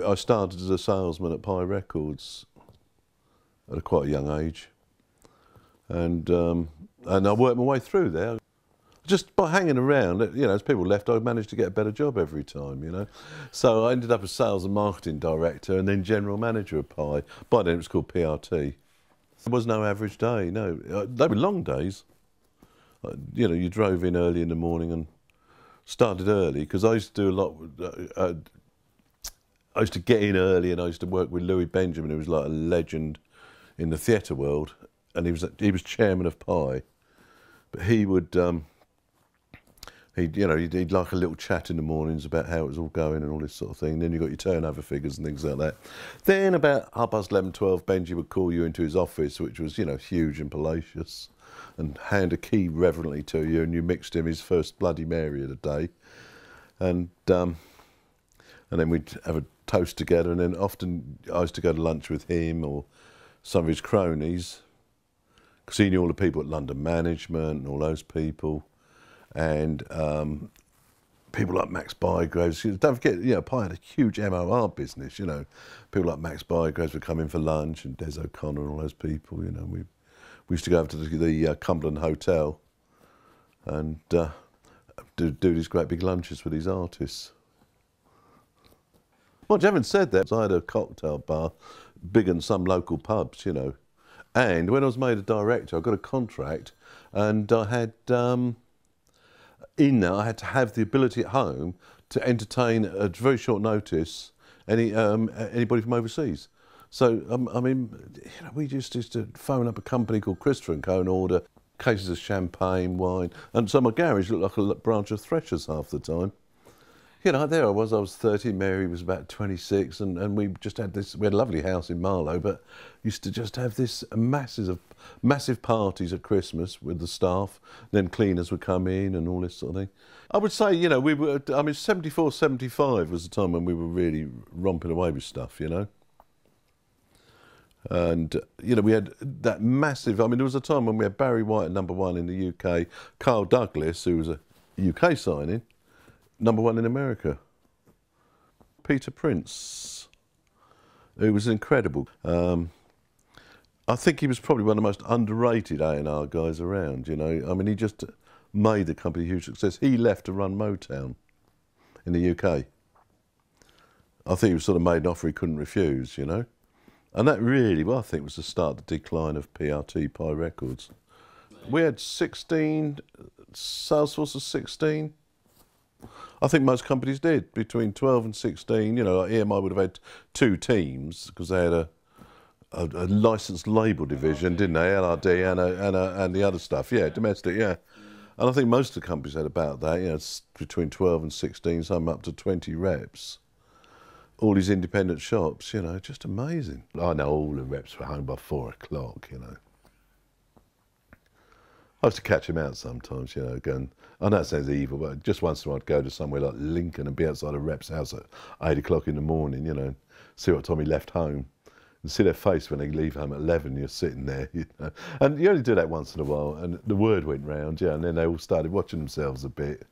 I started as a salesman at Pye Records at quite a young age, and I worked my way through there. Just by hanging around, you know, as people left, I managed to get a better job every time, you know. So I ended up as sales and marketing director and then general manager of Pye. By then it was called PRT. There was no average day, no. They were long days. You know, you drove in early in the morning and started early, because I used to do a lot. I used to get in early, and I used to work with Louis Benjamin, who was like a legend in the theatre world, and he was chairman of Pye. But he would, he'd like a little chat in the mornings about how it was all going and all this sort of thing. Then you got your turnover figures and things like that. Then about 11:30, 12, Benji would call you into his office, which was, you know, huge and palatial, and hand a key reverently to you, and you mixed him his first Bloody Mary of the day, and then we'd have a toast together, and then often I used to go to lunch with him or some of his cronies, because he knew all the people at London Management and all those people, and people like Max Bygraves. Don't forget, you know, Pye had a huge MOR business, you know. People like Max Bygraves would come in for lunch, and Des O'Connor and all those people, you know. We used to go over to the Cumberland Hotel and do these great big lunches with these artists. Well, having said that, I had a cocktail bar bigger than some local pubs, you know. And when I was made a director, I got a contract, and I had, in there, I had to have the ability at home to entertain at very short notice anybody from overseas. So, I mean, you know, we used to phone up a company called Christopher & Co. and order cases of champagne, wine. And so my garage looked like a branch of Threshers half the time. You know, there I was 30, Mary was about 26, and we just had this, we had a lovely house in Marlow, but used to just have this massive parties at Christmas with the staff, then cleaners would come in and all this sort of thing. I would say, you know, we were, I mean, 74, 75 was the time when we were really romping away with stuff, you know. And, you know, we had that massive, I mean, there was a time when we had Barry White at #1 in the UK, Carl Douglas, who was a UK signing, #1 in America. Peter Prince, who was incredible. I think he was probably one of the most underrated A&R guys around, you know. I mean, he just made the company a huge success. He left to run Motown in the UK. I think he was sort of made an offer he couldn't refuse, you know. And that really, well, I think, was the start of the decline of PRT, Pye Records. We had 16, Salesforce was 16. I think most companies did, between 12 and 16. You know, like EMI would have had 2 teams, because they had a licensed label division, didn't they? LRD and the other stuff, yeah, domestic, yeah. And I think most of the companies had about that, you know, between 12 and 16, some up to 20 reps. All these independent shops, you know, just amazing. I know all the reps were home by 4 o'clock, you know. I used to catch him out sometimes, you know, going, I know it sounds evil, but just once in a while I'd go to somewhere like Lincoln and be outside a rep's house at 8 o'clock in the morning, you know, see what time he left home, and see their face when they leave home at 11, you're sitting there, you know. And you only do that once in a while, and the word went round, yeah, and then they all started watching themselves a bit.